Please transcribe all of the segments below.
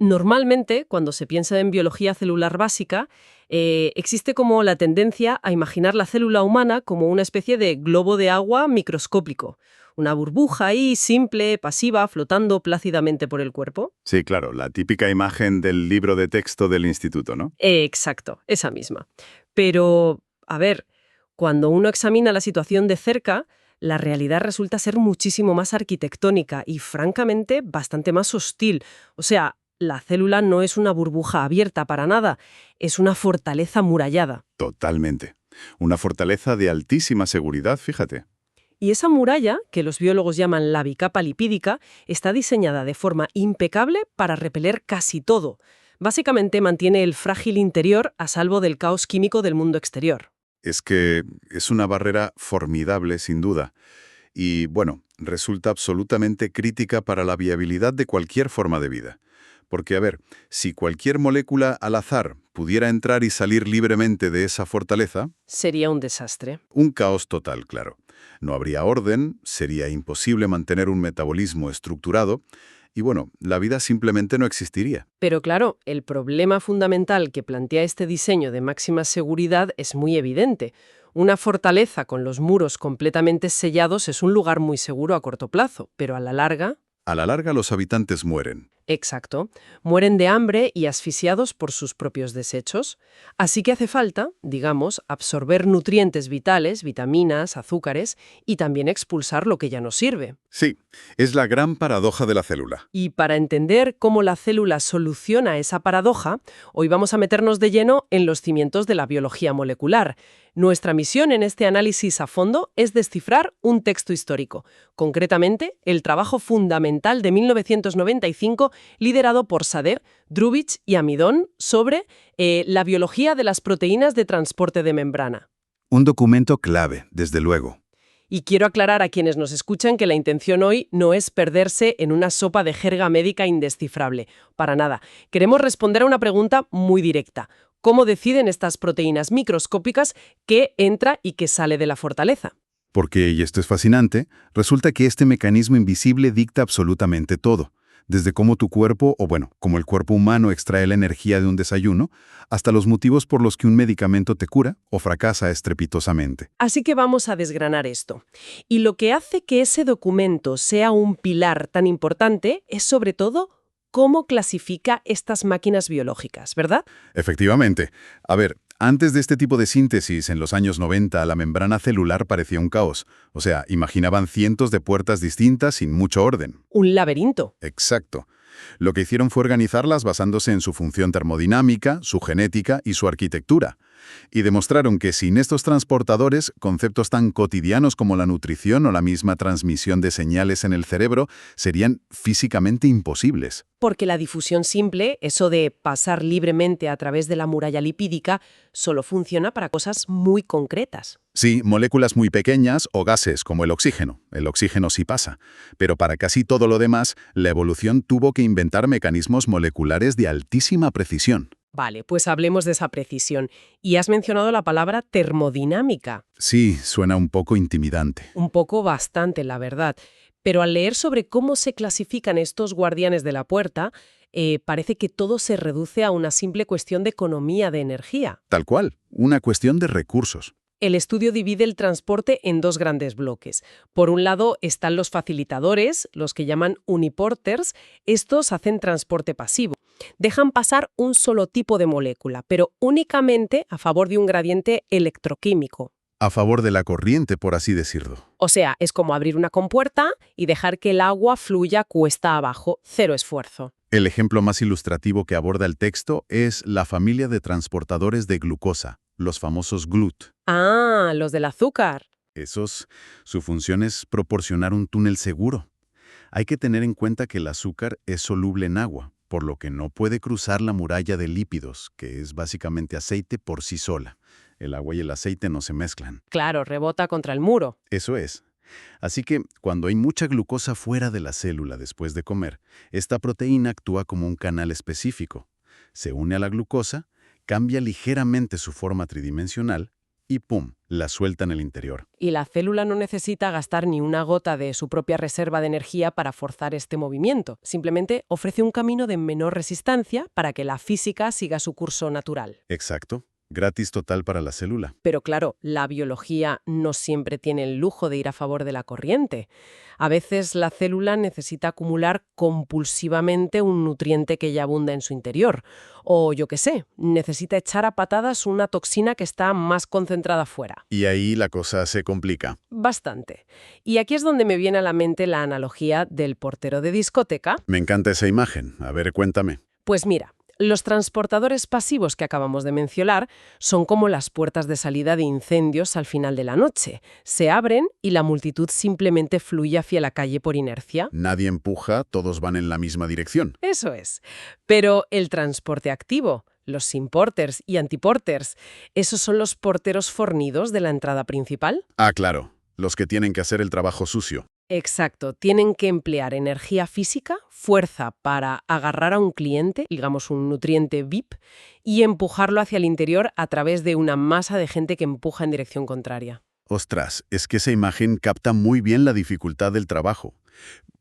Normalmente, cuando se piensa en biología celular básica, existe como la tendencia a imaginar la célula humana como una especie de globo de agua microscópico, una burbuja ahí simple, pasiva, flotando plácidamente por el cuerpo. Sí, claro, la típica imagen del libro de texto del instituto, ¿no? Exacto, esa misma. Pero, a ver, cuando uno examina la situación de cerca, la realidad resulta ser muchísimo más arquitectónica y, francamente, bastante más hostil. O sea, la célula no es una burbuja abierta para nada, es una fortaleza murallada. Totalmente. Una fortaleza de altísima seguridad, fíjate. Y esa muralla, que los biólogos llaman la bicapa lipídica, está diseñada de forma impecable para repeler casi todo. Básicamente mantiene el frágil interior a salvo del caos químico del mundo exterior. Es que es una barrera formidable, sin duda. Y, bueno, resulta absolutamente crítica para la viabilidad de cualquier forma de vida. Porque, a ver, si cualquier molécula al azar pudiera entrar y salir libremente de esa fortaleza, Sería un desastre. un caos total, claro. No habría orden, sería imposible mantener un metabolismo estructurado y, bueno, la vida simplemente no existiría. Pero claro, el problema fundamental que plantea este diseño de máxima seguridad es muy evidente. Una fortaleza con los muros completamente sellados es un lugar muy seguro a corto plazo, pero a la larga... A la larga los habitantes mueren. Exacto. Mueren de hambre y asfixiados por sus propios desechos. Así que hace falta, digamos, absorber nutrientes vitales, vitaminas, azúcares, y también expulsar lo que ya no sirve. Sí, es la gran paradoja de la célula. Y para entender cómo la célula soluciona esa paradoja, hoy vamos a meternos de lleno en los cimientos de la biología molecular. Nuestra misión en este análisis a fondo es descifrar un texto histórico, concretamente el trabajo fundamental de 1995 liderado por Sadeh, Drubić y Amidon sobre la biología de las proteínas de transporte de membrana. Un documento clave, desde luego. Y quiero aclarar a quienes nos escuchan que la intención hoy no es perderse en una sopa de jerga médica indescifrable. Para nada. Queremos responder a una pregunta muy directa. ¿Cómo deciden estas proteínas microscópicas qué entra y qué sale de la fortaleza? Porque, y esto es fascinante, resulta que este mecanismo invisible dicta absolutamente todo. Desde cómo tu cuerpo, o bueno, cómo el cuerpo humano extrae la energía de un desayuno, hasta los motivos por los que un medicamento te cura o fracasa estrepitosamente. Así que vamos a desgranar esto. Y lo que hace que ese documento sea un pilar tan importante es sobre todo cómo clasifica estas máquinas biológicas, ¿verdad? Efectivamente. A ver, antes de este tipo de síntesis, en los años 90, la membrana celular parecía un caos. O sea, imaginaban cientos de puertas distintas sin mucho orden. Un laberinto. Exacto. Lo que hicieron fue organizarlas basándose en su función termodinámica, su genética y su arquitectura. Y demostraron que sin estos transportadores, conceptos tan cotidianos como la nutrición o la misma transmisión de señales en el cerebro serían físicamente imposibles. Porque la difusión simple, eso de pasar libremente a través de la muralla lipídica, solo funciona para cosas muy concretas. Sí, moléculas muy pequeñas o gases como el oxígeno. El oxígeno sí pasa. Pero para casi todo lo demás, la evolución tuvo que inventar mecanismos moleculares de altísima precisión. Vale, pues hablemos de esa precisión. Y has mencionado la palabra termodinámica. Sí, suena un poco intimidante. Un poco bastante, la verdad. Pero al leer sobre cómo se clasifican estos guardianes de la puerta, parece que todo se reduce a una simple cuestión de economía de energía. Tal cual, una cuestión de recursos. El estudio divide el transporte en dos grandes bloques. Por un lado están los facilitadores, los que llaman uniporters. Estos hacen transporte pasivo. Dejan pasar un solo tipo de molécula, pero únicamente a favor de un gradiente electroquímico. A favor de la corriente, por así decirlo. O sea, es como abrir una compuerta y dejar que el agua fluya cuesta abajo, cero esfuerzo. El ejemplo más ilustrativo que aborda el texto es la familia de transportadores de glucosa, los famosos GLUT. Ah, los del azúcar. Su función es proporcionar un túnel seguro. Hay que tener en cuenta que el azúcar es soluble en agua, por lo que no puede cruzar la muralla de lípidos, que es básicamente aceite por sí sola. El agua y el aceite no se mezclan. Claro, rebota contra el muro. Eso es. Así que, cuando hay mucha glucosa fuera de la célula después de comer, esta proteína actúa como un canal específico. Se une a la glucosa, cambia ligeramente su forma tridimensional y ¡pum!, la suelta en el interior. Y la célula no necesita gastar ni una gota de su propia reserva de energía para forzar este movimiento. Simplemente ofrece un camino de menor resistencia para que la física siga su curso natural. Exacto. Gratis total para la célula. Pero claro, la biología no siempre tiene el lujo de ir a favor de la corriente. A veces la célula necesita acumular compulsivamente un nutriente que ya abunda en su interior. O, yo qué sé, necesita echar a patadas una toxina que está más concentrada fuera. Y ahí la cosa se complica. Bastante. Y aquí es donde me viene a la mente la analogía del portero de discoteca. Me encanta esa imagen. A ver, cuéntame. Pues mira, los transportadores pasivos que acabamos de mencionar son como las puertas de salida de incendios al final de la noche. Se abren y la multitud simplemente fluye hacia la calle por inercia. Nadie empuja, todos van en la misma dirección. Eso es. Pero el transporte activo, los simporters y antiporters, ¿esos son los porteros fornidos de la entrada principal? Ah, claro. Los que tienen que hacer el trabajo sucio. Exacto, tienen que emplear energía física, fuerza para agarrar a un cliente, digamos un nutriente VIP, y empujarlo hacia el interior a través de una masa de gente que empuja en dirección contraria. Ostras, es que esa imagen capta muy bien la dificultad del trabajo.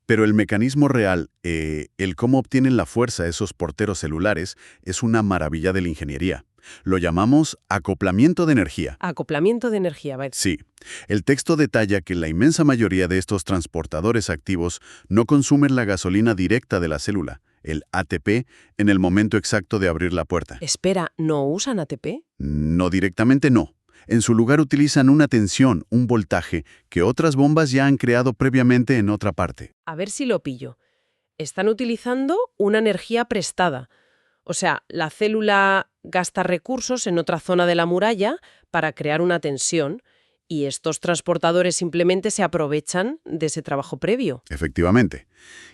Pero el mecanismo real, el cómo obtienen la fuerza esos porteros celulares, es una maravilla de la ingeniería. Lo llamamos acoplamiento de energía. Acoplamiento de energía, ¿vale? Sí. El texto detalla que la inmensa mayoría de estos transportadores activos no consumen la gasolina directa de la célula, el ATP, en el momento exacto de abrir la puerta. Espera, ¿no usan ATP? No directamente no. En su lugar utilizan una tensión, un voltaje, que otras bombas ya han creado previamente en otra parte. A ver si lo pillo. Están utilizando una energía prestada. O sea, la célula gasta recursos en otra zona de la muralla para crear una tensión y estos transportadores simplemente se aprovechan de ese trabajo previo. Efectivamente.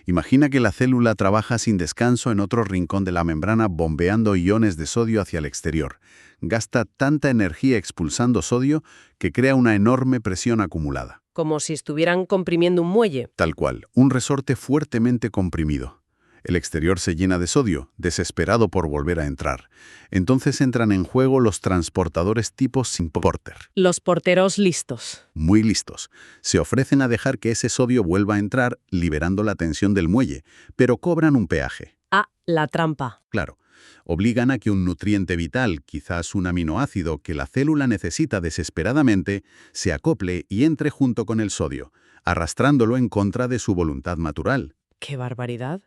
Imagina que la célula trabaja sin descanso en otro rincón de la membrana bombeando iones de sodio hacia el exterior. Gasta tanta energía expulsando sodio que crea una enorme presión acumulada. Como si estuvieran comprimiendo un muelle. Tal cual, un resorte fuertemente comprimido. El exterior se llena de sodio, desesperado por volver a entrar. Entonces entran en juego los transportadores tipo simporter. Los porteros listos. Muy listos. Se ofrecen a dejar que ese sodio vuelva a entrar, liberando la tensión del muelle, pero cobran un peaje. Ah, la trampa. Claro, obligan a que un nutriente vital, quizás un aminoácido que la célula necesita desesperadamente, se acople y entre junto con el sodio, arrastrándolo en contra de su voluntad natural. ¡Qué barbaridad!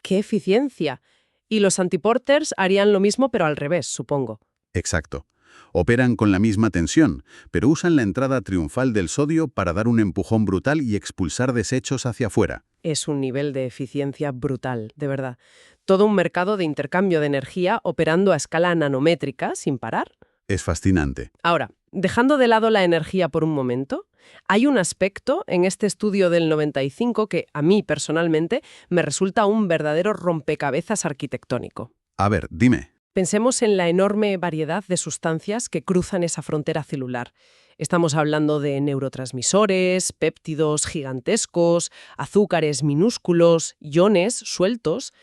¡Qué eficiencia! Y los antiporters harían lo mismo pero al revés, supongo. Exacto. Operan con la misma tensión, pero usan la entrada triunfal del sodio para dar un empujón brutal y expulsar desechos hacia afuera. Es un nivel de eficiencia brutal, de verdad. Todo un mercado de intercambio de energía operando a escala nanométrica sin parar. Es fascinante. Ahora, dejando de lado la energía por un momento, hay un aspecto en este estudio del 95 que a mí personalmente me resulta un verdadero rompecabezas arquitectónico. A ver, dime. Pensemos en la enorme variedad de sustancias que cruzan esa frontera celular. Estamos hablando de neurotransmisores, péptidos gigantescos, azúcares minúsculos, iones sueltos.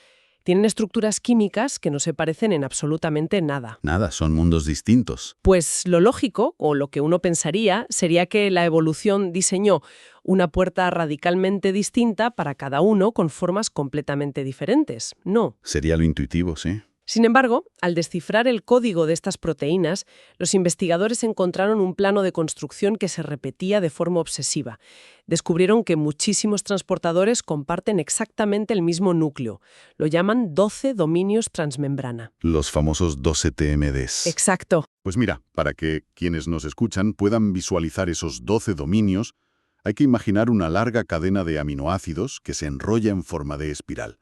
Tienen estructuras químicas que no se parecen en absolutamente nada. Nada, son mundos distintos. Pues lo lógico, o lo que uno pensaría, sería que la evolución diseñó una puerta radicalmente distinta para cada uno con formas completamente diferentes. No. Sería lo intuitivo, sí. Sin embargo, al descifrar el código de estas proteínas, los investigadores encontraron un plano de construcción que se repetía de forma obsesiva. Descubrieron que muchísimos transportadores comparten exactamente el mismo núcleo. Lo llaman 12 dominios transmembrana. Los famosos 12 TMDs. Exacto. Pues mira, para que quienes nos escuchan puedan visualizar esos 12 dominios, hay que imaginar una larga cadena de aminoácidos que se enrolla en forma de espiral,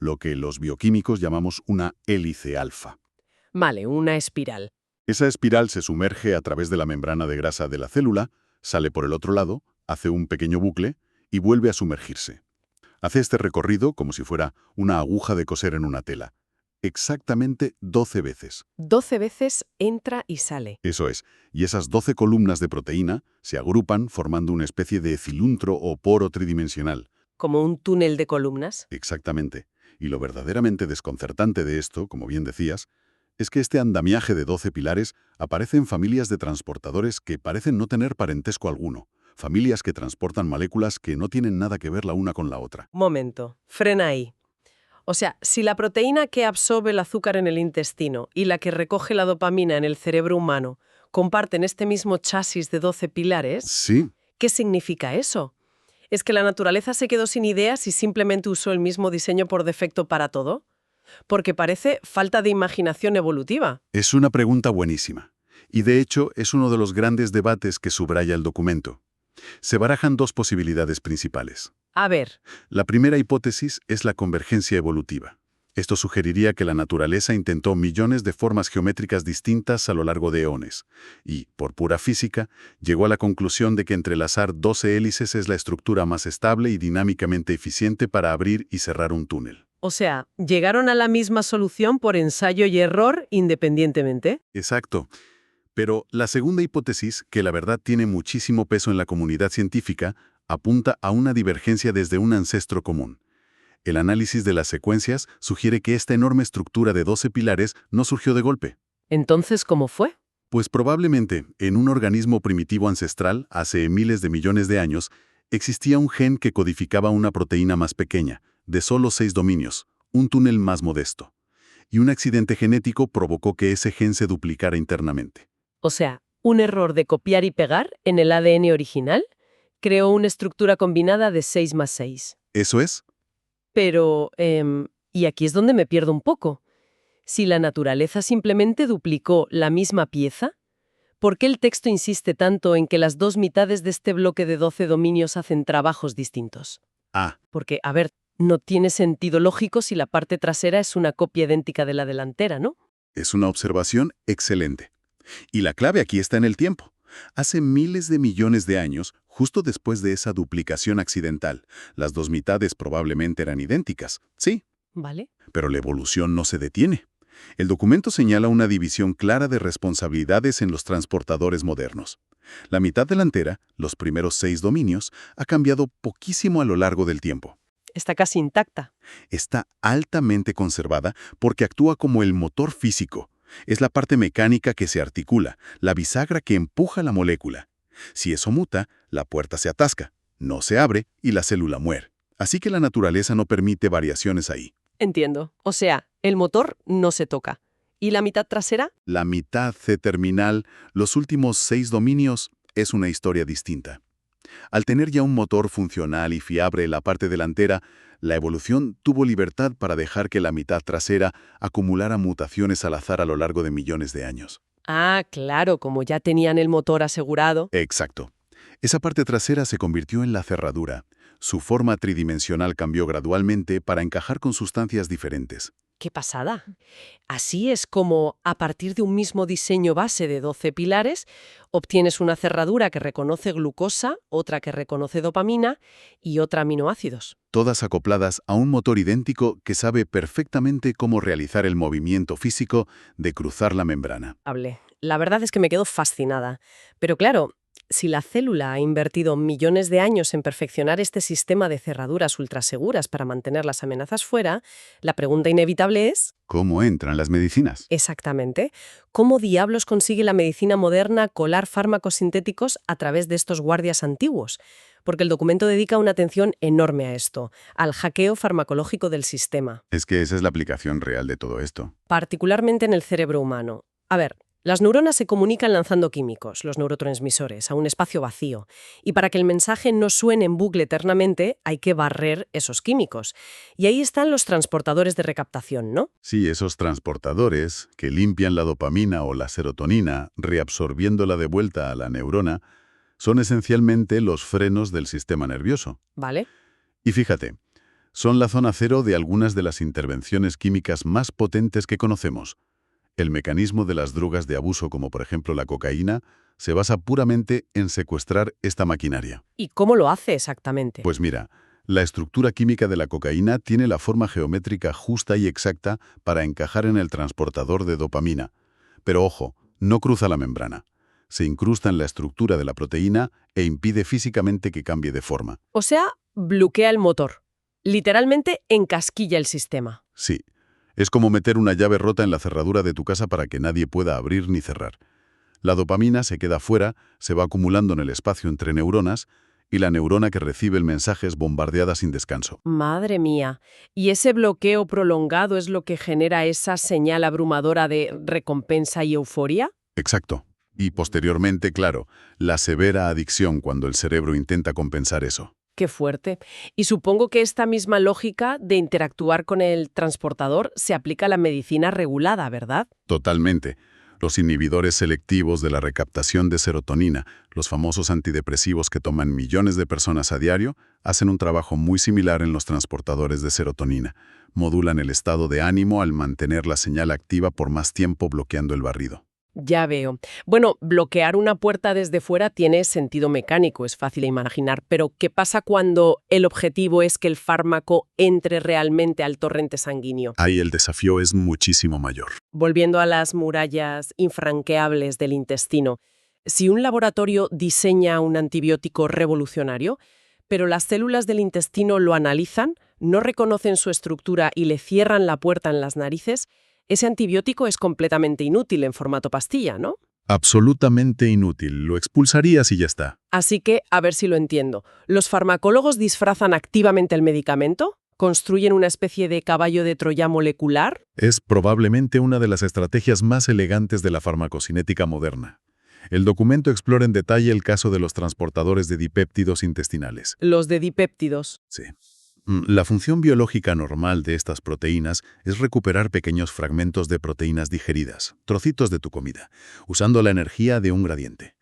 lo que los bioquímicos llamamos una hélice alfa. Vale, una espiral. Esa espiral se sumerge a través de la membrana de grasa de la célula, sale por el otro lado, hace un pequeño bucle y vuelve a sumergirse. Hace este recorrido como si fuera una aguja de coser en una tela. Exactamente 12 veces. 12 veces entra y sale. Eso es. Y esas 12 columnas de proteína se agrupan formando una especie de ciluntro o poro tridimensional. Como un túnel de columnas. Exactamente. Y lo verdaderamente desconcertante de esto, como bien decías, Es que este andamiaje de 12 pilares aparece en familias de transportadores que parecen no tener parentesco alguno. Familias que transportan moléculas que no tienen nada que ver la una con la otra. Momento, frena ahí. O sea, si la proteína que absorbe el azúcar en el intestino y la que recoge la dopamina en el cerebro humano comparten este mismo chasis de 12 pilares, Sí, ¿qué significa eso? ¿Es que la naturaleza se quedó sin ideas y simplemente usó el mismo diseño por defecto para todo? Porque parece falta de imaginación evolutiva. es una pregunta buenísima. Y de hecho es uno de los grandes debates que subraya el documento. Se barajan dos posibilidades principales. A ver, La primera hipótesis es la convergencia evolutiva. Esto sugeriría que la naturaleza intentó millones de formas geométricas distintas a lo largo de eones y, por pura física, llegó a la conclusión de que entrelazar 12 hélices es la estructura más estable y dinámicamente eficiente para abrir y cerrar un túnel. o sea, llegaron a la misma solución por ensayo y error independientemente. Exacto. Pero la segunda hipótesis, que la verdad tiene muchísimo peso en la comunidad científica, apunta a una divergencia desde un ancestro común. El análisis de las secuencias sugiere que esta enorme estructura de 12 pilares no surgió de golpe. Entonces, ¿cómo fue? Pues probablemente, en un organismo primitivo ancestral, hace miles de millones de años, existía un gen que codificaba una proteína más pequeña, de solo 6 dominios, un túnel más modesto. Y un accidente genético provocó que ese gen se duplicara internamente. O sea, un error de copiar y pegar en el ADN original creó una estructura combinada de 6 más 6. ¿Eso es? Pero, y aquí es donde me pierdo un poco. Si la naturaleza simplemente duplicó la misma pieza, ¿por qué el texto insiste tanto en que las dos mitades de este bloque de 12 dominios hacen trabajos distintos? Ah, Porque, a ver, no tiene sentido lógico si la parte trasera es una copia idéntica de la delantera, ¿no? es una observación excelente. Y la clave aquí está en el tiempo. Hace miles de millones de años, justo después de esa duplicación accidental, las dos mitades probablemente eran idénticas, sí, ¿Vale? pero la evolución no se detiene. El documento señala una división clara de responsabilidades en los transportadores modernos. La mitad delantera, los primeros 6 dominios, ha cambiado poquísimo a lo largo del tiempo. Está casi intacta. Está altamente conservada porque actúa como el motor físico. Es la parte mecánica que se articula, la bisagra que empuja la molécula. Si eso muta, la puerta se atasca, no se abre y la célula muere. Así que la naturaleza no permite variaciones ahí. Entiendo. O sea, el motor no se toca. ¿Y la mitad trasera? La mitad C-terminal, los últimos 6 dominios, es una historia distinta. Al tener ya un motor funcional y fiable en la parte delantera, la evolución tuvo libertad para dejar que la mitad trasera acumulara mutaciones al azar a lo largo de millones de años. Ah, claro, como ya tenían el motor asegurado. Exacto. Esa parte trasera se convirtió en la cerradura. Su forma tridimensional cambió gradualmente para encajar con sustancias diferentes. ¡Qué pasada! Así es como, a partir de un mismo diseño base de 12 pilares, obtienes una cerradura que reconoce glucosa, otra que reconoce dopamina y otra aminoácidos. Todas acopladas a un motor idéntico que sabe perfectamente cómo realizar el movimiento físico de cruzar la membrana. La verdad es que me quedo fascinada. Pero claro, si la célula ha invertido millones de años en perfeccionar este sistema de cerraduras ultraseguras para mantener las amenazas fuera, la pregunta inevitable es, ¿Cómo entran las medicinas? exactamente, ¿cómo diablos consigue la medicina moderna colar fármacos sintéticos a través de estos guardias antiguos? Porque el documento dedica una atención enorme a esto, al hackeo farmacológico del sistema, Es que esa es la aplicación real de todo esto. particularmente en el cerebro humano. A ver, las neuronas se comunican lanzando químicos, los neurotransmisores, a un espacio vacío. Y para que el mensaje no suene en bucle eternamente, hay que barrer esos químicos. Y ahí están los transportadores de recaptación, ¿no? Sí, esos transportadores que limpian la dopamina o la serotonina, reabsorbiéndola de vuelta a la neurona, son esencialmente los frenos del sistema nervioso. ¿Vale? Y fíjate, son la zona cero de algunas de las intervenciones químicas más potentes que conocemos. El mecanismo de las drogas de abuso, como por ejemplo la cocaína, se basa puramente en secuestrar esta maquinaria. ¿Y cómo lo hace exactamente? Pues mira, la estructura química de la cocaína tiene la forma geométrica justa y exacta para encajar en el transportador de dopamina. Pero ojo, no cruza la membrana. Se incrusta en la estructura de la proteína e impide físicamente que cambie de forma. O sea, bloquea el motor. Literalmente encasquilla el sistema. Sí, Es como meter una llave rota en la cerradura de tu casa para que nadie pueda abrir ni cerrar. La dopamina se queda fuera, se va acumulando en el espacio entre neuronas, y la neurona que recibe el mensaje es bombardeada sin descanso. Madre mía. ¿Y ese bloqueo prolongado es lo que genera esa señal abrumadora de recompensa y euforia? Exacto. Y posteriormente, claro, la severa adicción cuando el cerebro intenta compensar eso. Qué fuerte. Y supongo que esta misma lógica de interactuar con el transportador se aplica a la medicina regulada, ¿verdad? Totalmente. Los inhibidores selectivos de la recaptación de serotonina, los famosos antidepresivos que toman millones de personas a diario, hacen un trabajo muy similar en los transportadores de serotonina. Modulan el estado de ánimo al mantener la señal activa por más tiempo bloqueando el barrido. Ya veo. Bueno, bloquear una puerta desde fuera tiene sentido mecánico, es fácil de imaginar, pero ¿qué pasa cuando el objetivo es que el fármaco entre realmente al torrente sanguíneo? Ahí el desafío es muchísimo mayor. Volviendo a las murallas infranqueables del intestino, si un laboratorio diseña un antibiótico revolucionario, pero las células del intestino lo analizan, no reconocen su estructura y le cierran la puerta en las narices, ese antibiótico es completamente inútil en formato pastilla, ¿no? Absolutamente inútil. Lo expulsarías y ya está. Así que, a ver si lo entiendo. ¿Los farmacólogos disfrazan activamente el medicamento? ¿Construyen una especie de caballo de Troya molecular? Es probablemente una de las estrategias más elegantes de la farmacocinética moderna. El documento explora en detalle el caso de los transportadores de dipéptidos intestinales. Los de dipéptidos. Sí. La función biológica normal de estas proteínas es recuperar pequeños fragmentos de proteínas digeridas, trocitos de tu comida, usando la energía de un gradiente.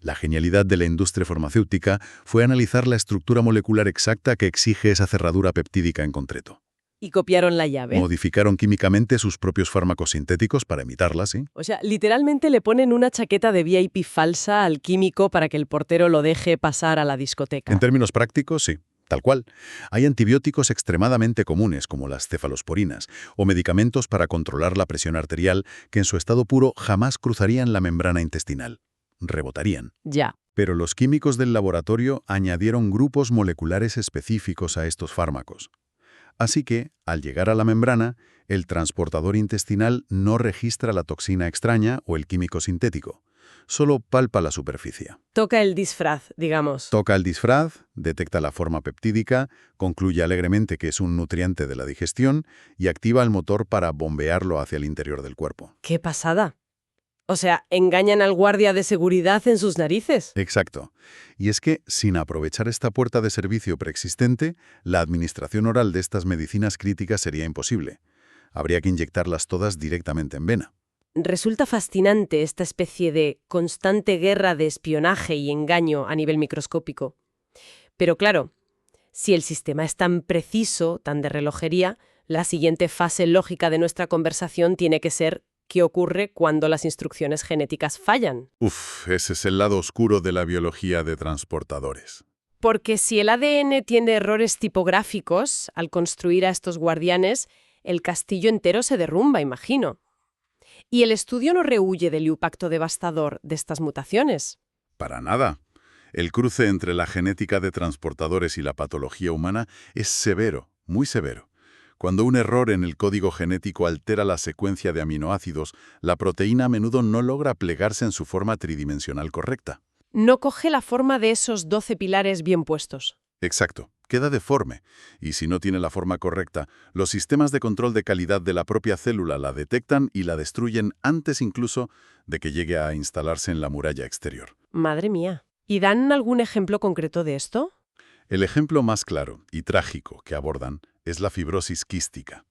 La genialidad de la industria farmacéutica fue analizar la estructura molecular exacta que exige esa cerradura peptídica en concreto. Y copiaron la llave. Modificaron químicamente sus propios fármacos sintéticos para imitarla, ¿sí? O sea, literalmente le ponen una chaqueta de VIP falsa al químico para que el portero lo deje pasar a la discoteca. En términos prácticos, sí. Tal cual. Hay antibióticos extremadamente comunes, como las cefalosporinas, o medicamentos para controlar la presión arterial que en su estado puro jamás cruzarían la membrana intestinal. Rebotarían. Ya. Pero los químicos del laboratorio añadieron grupos moleculares específicos a estos fármacos. Así que, al llegar a la membrana, el transportador intestinal no registra la toxina extraña o el químico sintético. Solo palpa la superficie. Toca el disfraz, digamos. Toca el disfraz, detecta la forma peptídica, concluye alegremente que es un nutriente de la digestión y activa el motor para bombearlo hacia el interior del cuerpo. ¡Qué pasada! O sea, engañan al guardia de seguridad en sus narices. Exacto. Y es que, sin aprovechar esta puerta de servicio preexistente, la administración oral de estas medicinas críticas sería imposible. Habría que inyectarlas todas directamente en vena. Resulta fascinante esta especie de constante guerra de espionaje y engaño a nivel microscópico. Pero claro, si el sistema es tan preciso, tan de relojería, la siguiente fase lógica de nuestra conversación tiene que ser ¿qué ocurre cuando las instrucciones genéticas fallan? Ese es el lado oscuro de la biología de transportadores. Porque si el ADN tiene errores tipográficos, al construir a estos guardianes, el castillo entero se derrumba, imagino. ¿Y el estudio no rehúye del impacto devastador de estas mutaciones? Para nada. El cruce entre la genética de transportadores y la patología humana es severo, muy severo. Cuando un error en el código genético altera la secuencia de aminoácidos, la proteína a menudo no logra plegarse en su forma tridimensional correcta. No coge la forma de esos 12 pilares bien puestos. Exacto. Queda deforme, y si no tiene la forma correcta, los sistemas de control de calidad de la propia célula la detectan y la destruyen antes incluso de que llegue a instalarse en la muralla exterior. Madre mía. ¿Y dan algún ejemplo concreto de esto? El ejemplo más claro y trágico que abordan es la fibrosis quística.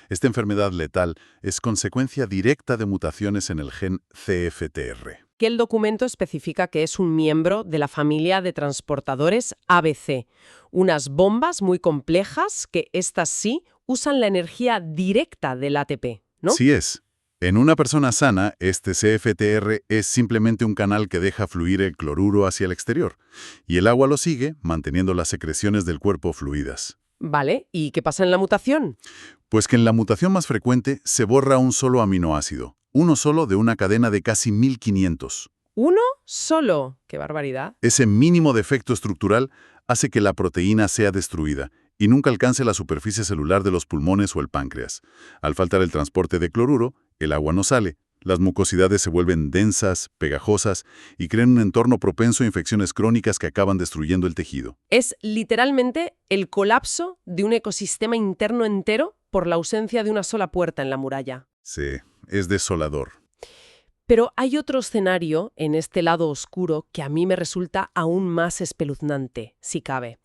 Esta enfermedad letal es consecuencia directa de mutaciones en el gen CFTR. Que el documento especifica que es un miembro de la familia de transportadores ABC, unas bombas muy complejas que estas sí usan la energía directa del ATP, ¿no? Sí es. En una persona sana, este CFTR es simplemente un canal que deja fluir el cloruro hacia el exterior, y el agua lo sigue, manteniendo las secreciones del cuerpo fluidas. Vale, ¿y qué pasa en la mutación? Pues que en la mutación más frecuente se borra un solo aminoácido, uno solo de una cadena de casi 1500. ¿Uno solo? ¡Qué barbaridad! Ese mínimo defecto estructural hace que la proteína sea destruida, y nunca alcance la superficie celular de los pulmones o el páncreas. Al faltar el transporte de cloruro, el agua no sale. Las mucosidades se vuelven densas, pegajosas y crean un entorno propenso a infecciones crónicas que acaban destruyendo el tejido. Es literalmente el colapso de un ecosistema interno entero por la ausencia de una sola puerta en la muralla. Sí, es desolador. Pero hay otro escenario en este lado oscuro que a mí me resulta aún más espeluznante, si cabe.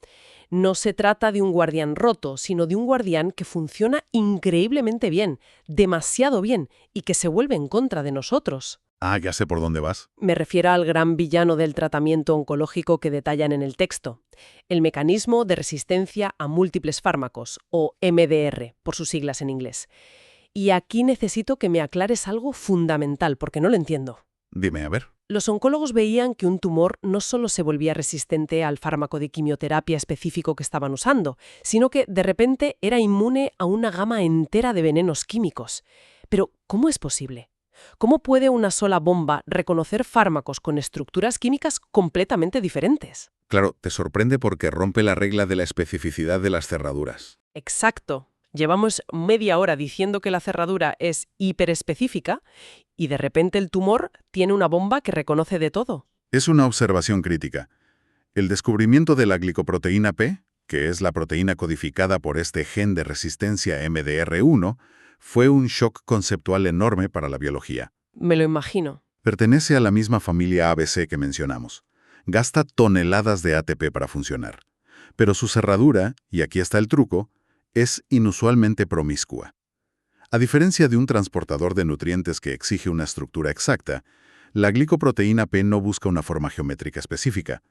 No se trata de un guardián roto, sino de un guardián que funciona increíblemente bien, demasiado bien, y que se vuelve en contra de nosotros. Ah, ya sé por dónde vas. Me refiero al gran villano del tratamiento oncológico que detallan en el texto, el mecanismo de resistencia a múltiples fármacos, o MDR, por sus siglas en inglés. Y aquí necesito que me aclares algo fundamental, porque no lo entiendo. Dime, a ver. Los oncólogos veían que un tumor no solo se volvía resistente al fármaco de quimioterapia específico que estaban usando, sino que de repente era inmune a una gama entera de venenos químicos. Pero, ¿cómo es posible? ¿Cómo puede una sola bomba reconocer fármacos con estructuras químicas completamente diferentes? Claro, te sorprende porque rompe la regla de la especificidad de las cerraduras. Exacto. Llevamos media hora diciendo que la cerradura es hiperespecífica y de repente el tumor tiene una bomba que reconoce de todo. Es una observación crítica. El descubrimiento de la glicoproteína P, que es la proteína codificada por este gen de resistencia MDR1, fue un shock conceptual enorme para la biología. Me lo imagino. Pertenece a la misma familia ABC que mencionamos. Gasta toneladas de ATP para funcionar. Pero su cerradura, y aquí está el truco, es inusualmente promiscua. A diferencia de un transportador de nutrientes que exige una estructura exacta, la glicoproteína P no busca una forma geométrica específica,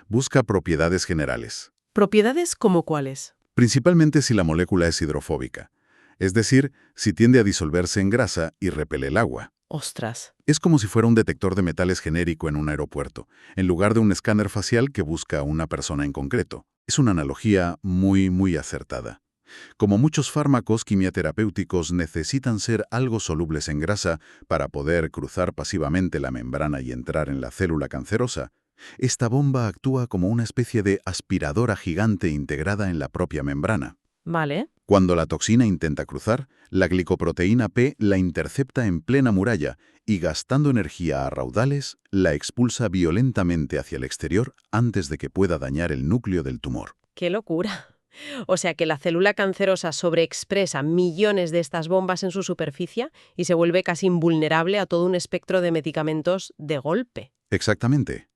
busca propiedades generales. ¿Propiedades como cuáles? Principalmente si la molécula es hidrofóbica, es decir, si tiende a disolverse en grasa y repele el agua. Ostras. Es como si fuera un detector de metales genérico en un aeropuerto, en lugar de un escáner facial que busca a una persona en concreto. Es una analogía muy acertada. Como muchos fármacos quimioterapéuticos necesitan ser algo solubles en grasa para poder cruzar pasivamente la membrana y entrar en la célula cancerosa, esta bomba actúa como una especie de aspiradora gigante integrada en la propia membrana. Vale. Cuando la toxina intenta cruzar, la glicoproteína P la intercepta en plena muralla y, gastando energía a raudales, la expulsa violentamente hacia el exterior antes de que pueda dañar el núcleo del tumor. ¡Qué locura! O sea que la célula cancerosa sobreexpresa millones de estas bombas en su superficie y se vuelve casi invulnerable a todo un espectro de medicamentos de golpe. Exactamente.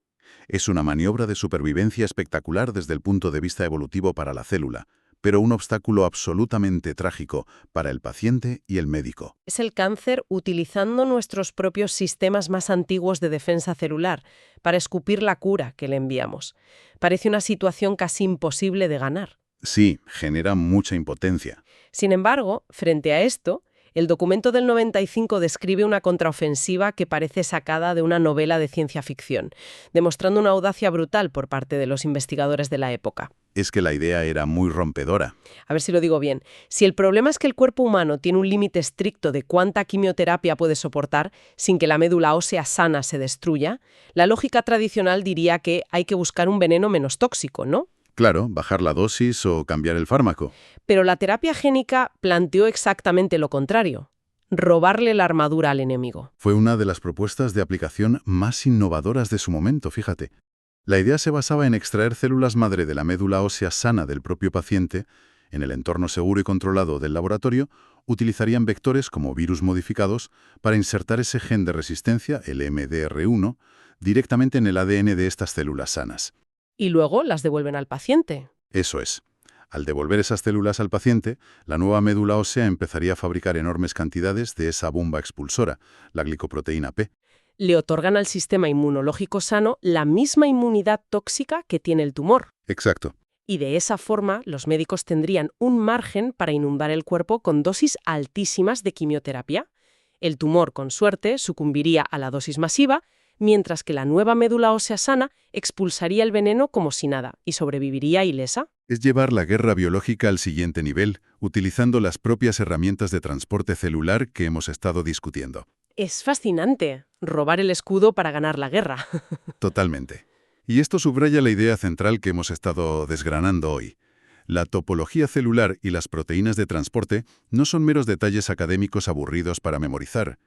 Es una maniobra de supervivencia espectacular desde el punto de vista evolutivo para la célula, pero un obstáculo absolutamente trágico para el paciente y el médico. Es el cáncer utilizando nuestros propios sistemas más antiguos de defensa celular para escupir la cura que le enviamos. Parece una situación casi imposible de ganar. Sí, genera mucha impotencia. Sin embargo, frente a esto, el documento del 95 describe una contraofensiva que parece sacada de una novela de ciencia ficción, demostrando una audacia brutal por parte de los investigadores de la época. Es que la idea era muy rompedora. A ver si lo digo bien. Si el problema es que el cuerpo humano tiene un límite estricto de cuánta quimioterapia puede soportar sin que la médula ósea sana se destruya, la lógica tradicional diría que hay que buscar un veneno menos tóxico, ¿no? Claro, bajar la dosis o cambiar el fármaco. Pero la terapia génica planteó exactamente lo contrario: robarle la armadura al enemigo. Fue una de las propuestas de aplicación más innovadoras de su momento, fíjate. La idea se basaba en extraer células madre de la médula ósea sana del propio paciente. En el entorno seguro y controlado del laboratorio, utilizarían vectores como virus modificados para insertar ese gen de resistencia, el MDR1, directamente en el ADN de estas células sanas. Y luego las devuelven al paciente. Eso es. Al devolver esas células al paciente, la nueva médula ósea empezaría a fabricar enormes cantidades de esa bomba expulsora, la glicoproteína P. Le otorgan al sistema inmunológico sano la misma inmunidad tóxica que tiene el tumor. Exacto. Y de esa forma, los médicos tendrían un margen para inundar el cuerpo con dosis altísimas de quimioterapia. El tumor, con suerte, sucumbiría a la dosis masiva, mientras que la nueva médula ósea sana expulsaría el veneno como si nada y sobreviviría ilesa. Es llevar la guerra biológica al siguiente nivel, utilizando las propias herramientas de transporte celular que hemos estado discutiendo. Es fascinante, robar el escudo para ganar la guerra. Totalmente. Y esto subraya la idea central que hemos estado desgranando hoy. La topología celular y las proteínas de transporte no son meros detalles académicos aburridos para memorizar.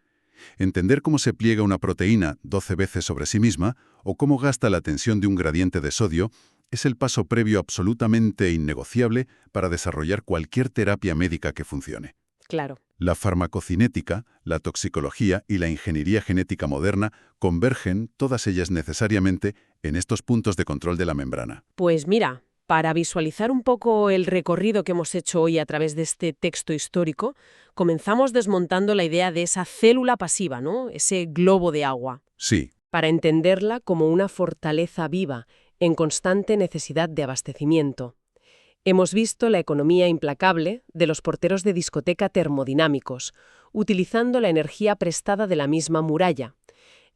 Entender cómo se pliega una proteína 12 veces sobre sí misma o cómo gasta la tensión de un gradiente de sodio es el paso previo absolutamente innegociable para desarrollar cualquier terapia médica que funcione. Claro. La farmacocinética, la toxicología y la ingeniería genética moderna convergen, todas ellas necesariamente, en estos puntos de control de la membrana. Pues mira, para visualizar un poco el recorrido que hemos hecho hoy a través de este texto histórico, comenzamos desmontando la idea de esa célula pasiva, ¿no? Ese globo de agua, Sí, para entenderla como una fortaleza viva, en constante necesidad de abastecimiento. Hemos visto la economía implacable de los porteros de discoteca termodinámicos, utilizando la energía prestada de la misma muralla.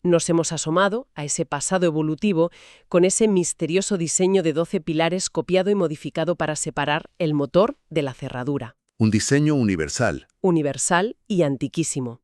Nos hemos asomado a ese pasado evolutivo con ese misterioso diseño de 12 pilares copiado y modificado para separar el motor de la cerradura. Un diseño universal. Universal y antiquísimo.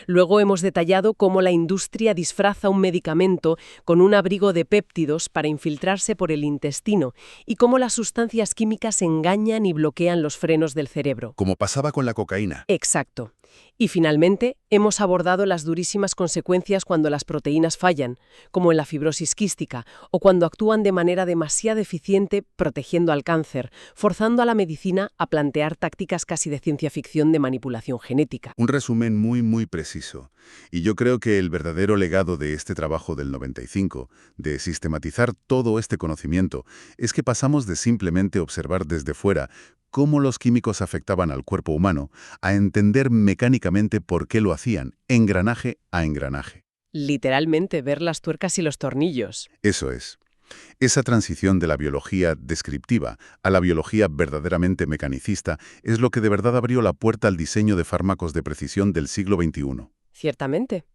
Luego hemos detallado cómo la industria disfraza un medicamento con un abrigo de péptidos para infiltrarse por el intestino y cómo las sustancias químicas engañan y bloquean los frenos del cerebro. Como pasaba con la cocaína. Exacto. Y finalmente, hemos abordado las durísimas consecuencias cuando las proteínas fallan, como en la fibrosis quística, o cuando actúan de manera demasiado eficiente protegiendo al cáncer, forzando a la medicina a plantear tácticas casi de ciencia ficción de manipulación genética. un resumen muy preciso. Y yo creo que el verdadero legado de este trabajo del 95, de sistematizar todo este conocimiento, es que pasamos de simplemente observar desde fuera cómo los químicos afectaban al cuerpo humano, a entender mecánicamente por qué lo hacían, engranaje a engranaje. Literalmente ver las tuercas y los tornillos. Eso es. Esa transición de la biología descriptiva a la biología verdaderamente mecanicista es lo que de verdad abrió la puerta al diseño de fármacos de precisión del siglo XXI. Ciertamente.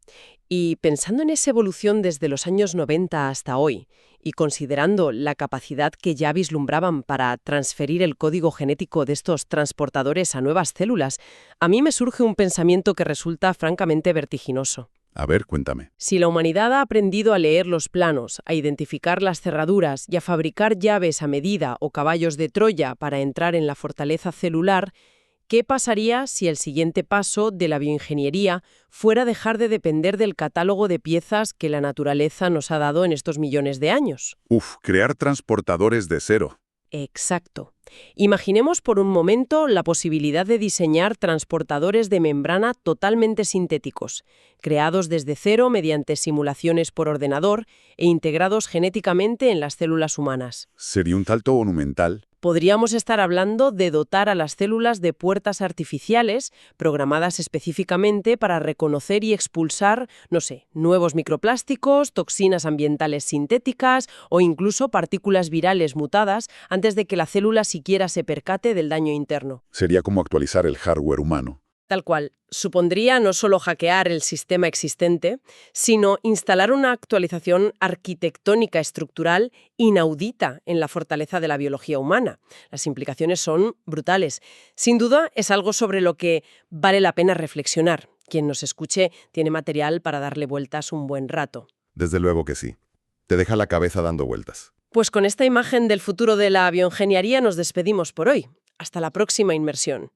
Y pensando en esa evolución desde los años 90 hasta hoy, y considerando la capacidad que ya vislumbraban para transferir el código genético de estos transportadores a nuevas células, a mí me surge un pensamiento que resulta francamente vertiginoso. A ver, cuéntame. Si la humanidad ha aprendido a leer los planos, a identificar las cerraduras y a fabricar llaves a medida o caballos de Troya para entrar en la fortaleza celular, ¿qué pasaría si el siguiente paso de la bioingeniería fuera dejar de depender del catálogo de piezas que la naturaleza nos ha dado en estos millones de años? Crear transportadores de cero. Exacto. Imaginemos por un momento la posibilidad de diseñar transportadores de membrana totalmente sintéticos, creados desde cero mediante simulaciones por ordenador e integrados genéticamente en las células humanas. Sería un salto monumental. Podríamos estar hablando de dotar a las células de puertas artificiales programadas específicamente para reconocer y expulsar, nuevos microplásticos, toxinas ambientales sintéticas o incluso partículas virales mutadas antes de que la célula siquiera se percate del daño interno. Sería como actualizar el hardware humano. Tal cual, supondría no solo hackear el sistema existente, sino instalar una actualización arquitectónica estructural inaudita en la fortaleza de la biología humana. Las implicaciones son brutales. Sin duda, es algo sobre lo que vale la pena reflexionar. Quien nos escuche tiene material para darle vueltas un buen rato. Desde luego que sí. Te deja la cabeza dando vueltas. Pues con esta imagen del futuro de la bioingeniería nos despedimos por hoy. Hasta la próxima inmersión.